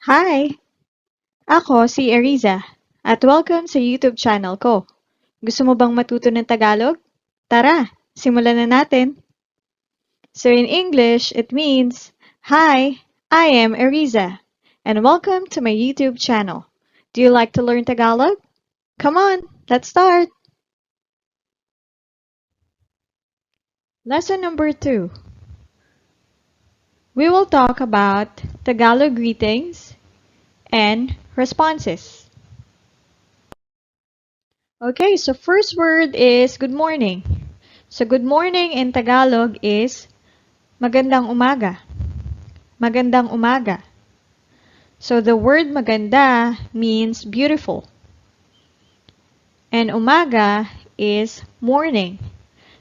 Hi! Ako si Eriza at welcome sa YouTube channel ko. Gusto mo bang matuto ng Tagalog? Tara, simulan na natin! So in English, it means, Hi, I am Eriza and welcome to my YouTube channel. Do you like to learn Tagalog? Come on, let's start! Lesson number 2. We will talk about Tagalog greetings and responses. Okay, so first word is good morning. So good morning in Tagalog is magandang umaga. Magandang umaga. So the word maganda means beautiful. And umaga is morning.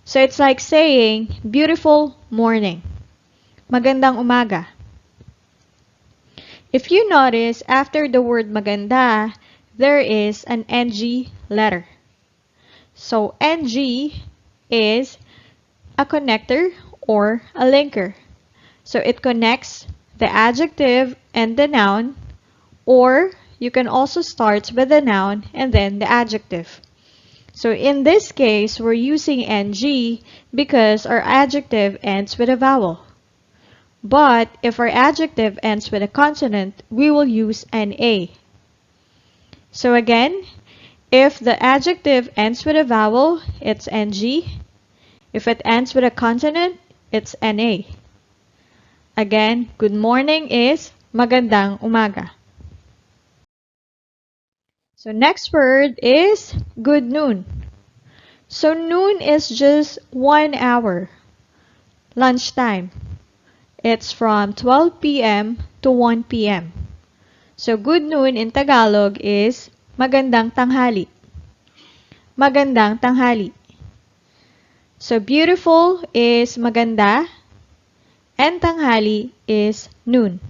So it's like saying beautiful morning. Magandang umaga. If you notice, after the word maganda, there is an NG letter. So NG is a connector or a linker. So it connects the adjective and the noun, or you can also start with the noun and then the adjective. So in this case, we're using NG because our adjective ends with a vowel. But if our adjective ends with a consonant, we will use NA. So again, if the adjective ends with a vowel, it's NG. If it ends with a consonant, it's NA. Again, good morning is magandang umaga. So next word is good noon. So noon is just 1 hour, lunchtime. It's from 12 p.m. to 1 p.m. So good noon in Tagalog is magandang tanghali. Magandang tanghali. So beautiful is maganda and tanghali is noon.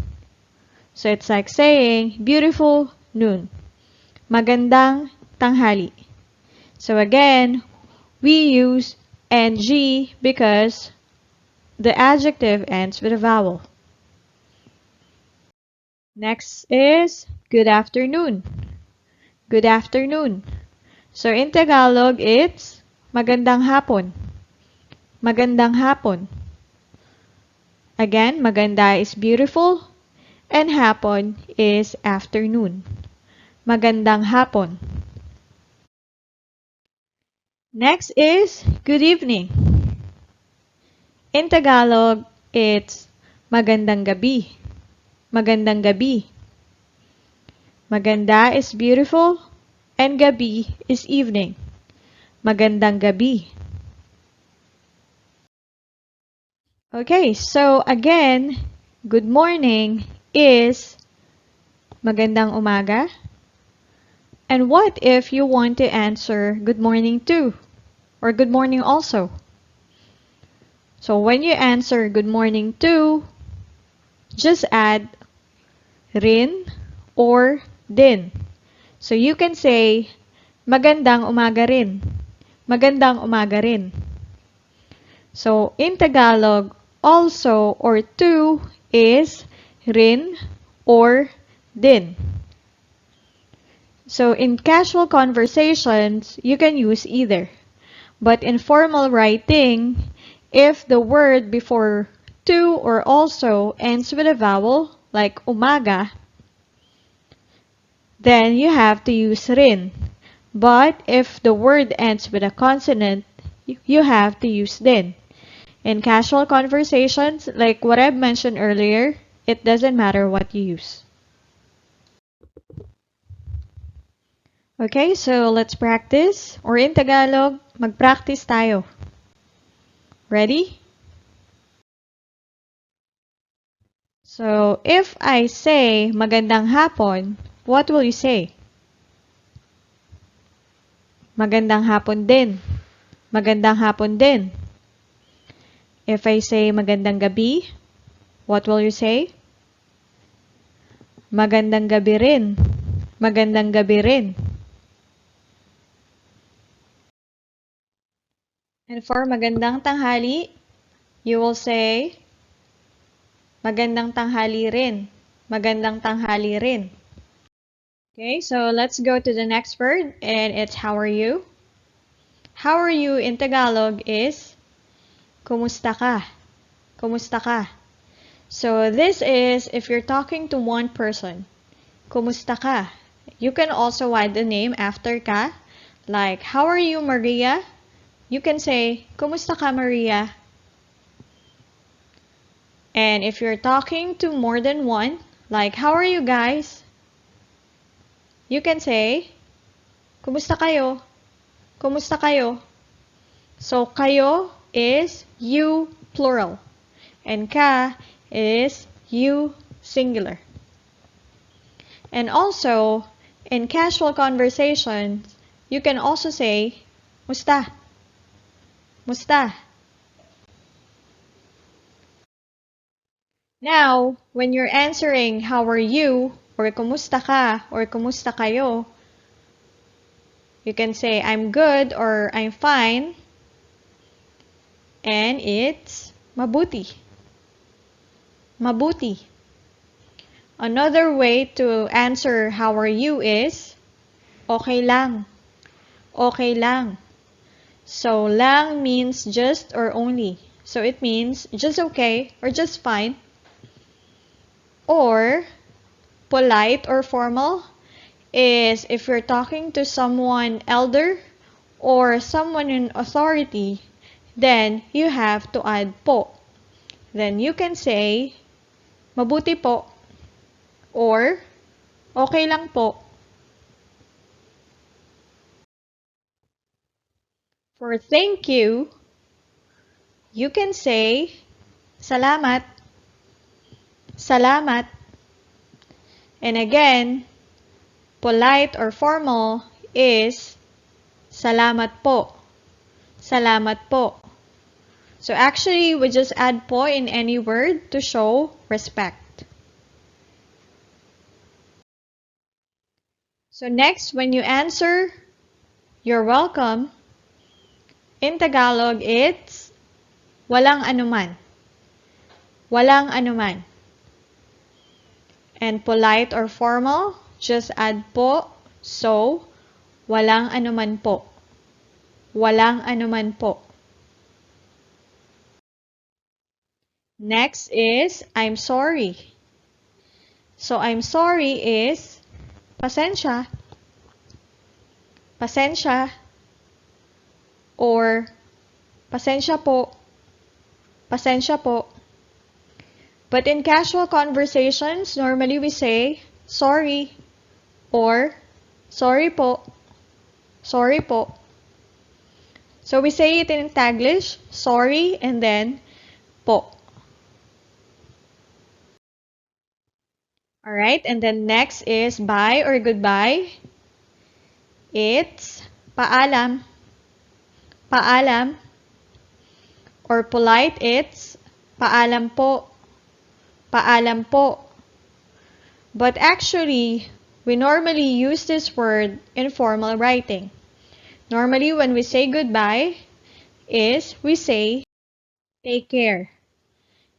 So it's like saying beautiful noon. Magandang tanghali. So again, we use NG because the adjective ends with a vowel. Next is good afternoon. Good afternoon. So in Tagalog, it's magandang hapon. Magandang hapon. Again, maganda is beautiful and hapon is afternoon. Magandang hapon. Next is good evening. In Tagalog, it's magandang gabi. Magandang gabi. Maganda is beautiful and gabi is evening. Magandang gabi. Okay, so again, good morning is magandang umaga. And what if you want to answer good morning too? Or good morning also? So when you answer good morning too, just add rin or din. So you can say magandang umaga rin. Magandang umaga rin. So in Tagalog, also or too is rin or din. So in casual conversations, you can use either. But in formal writing, if the word before to or also ends with a vowel, like umaga, then you have to use rin. But if the word ends with a consonant, you have to use din. In casual conversations, like what I've mentioned earlier, it doesn't matter what you use. Okay, so let's practice. Or in Tagalog, mag-practice tayo. Ready? So, if I say magandang hapon, what will you say? Magandang hapon din. Magandang hapon din. If I say magandang gabi, what will you say? Magandang gabi rin. Magandang gabi rin. And for magandang tanghali, you will say magandang tanghali rin. Magandang tanghali rin. Okay, so let's go to the next word, and it's how are you? How are you in Tagalog is Kumusta ka? Kumusta ka? So this is if you're talking to one person. Kumusta ka? You can also add the name after ka. Like, how are you, Maria? You can say, Kumusta ka, Maria? And if you're talking to more than one, like, how are you guys? You can say, Kumusta kayo? Kumusta kayo? So, kayo is you plural. And ka is you singular. And also, in casual conversations, you can also say, Musta? Musta? Now, when you're answering how are you, or kumusta ka, or kumusta kayo, you can say I'm good or I'm fine, and it's mabuti. Mabuti. Another way to answer how are you is okay lang. Okay lang. So lang means just or only. So it means just okay or just fine. Or polite or formal is if you're talking to someone elder or someone in authority, then you have to add po. Then you can say, mabuti po, or okay lang po. For thank you can say, salamat, salamat. And again, polite or formal is, salamat po, salamat po. So actually, we just add po in any word to show respect. So next, when you answer, you're welcome, in Tagalog, it's walang anuman. Walang anuman. And polite or formal, just add po, so walang anuman po. Walang anuman po. Next is, I'm sorry. So, I'm sorry is, pasensya, pasensya, or pasensya po, pasensya po. But in casual conversations, normally we say, sorry, or sorry po, sorry po. So we say it in Taglish, sorry, and then po. Alright, and then next is bye or goodbye. It's paalam, paalam. Or polite, it's paalam po, paalam po. But actually, we normally use this word in formal writing. Normally, when we say goodbye, we say take care.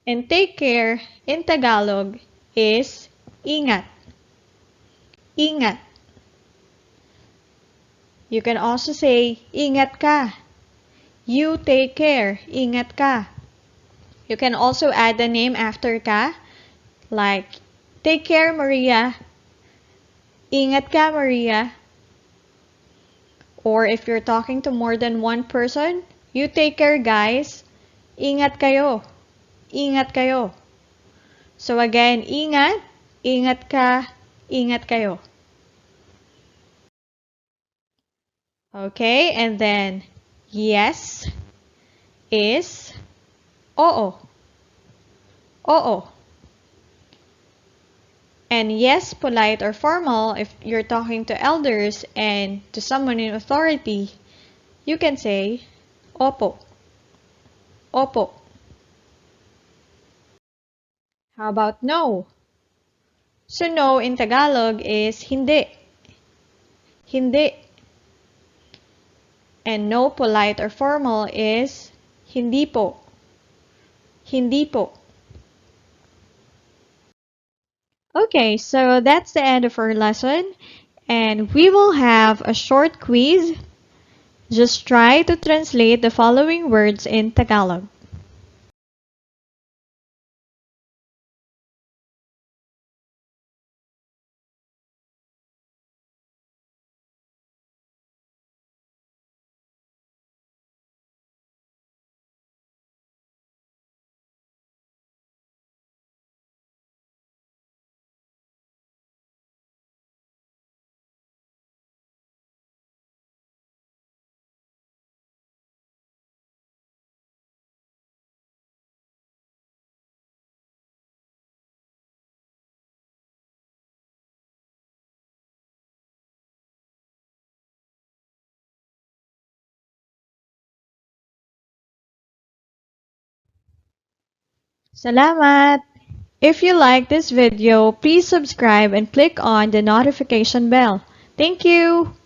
And take care in Tagalog is ingat. Ingat. You can also say ingat ka. You take care. Ingat ka. You can also add a name after ka, like take care, Maria. Ingat ka, Maria. Or if you're talking to more than one person, you take care, guys. Ingat kayo. Ingat kayo. So again, ingat, ingat ka, ingat kayo. Okay, and then yes is oo. Oo. And yes, polite or formal, if you're talking to elders and to someone in authority, you can say opo. Opo. How about no? So no in Tagalog is hindi. Hindi. And no polite or formal is hindi po. Hindi po. Okay, so that's the end of our lesson, and we will have a short quiz. Just try to translate the following words in Tagalog. Salamat! If you like this video, please subscribe and click on the notification bell. Thank you!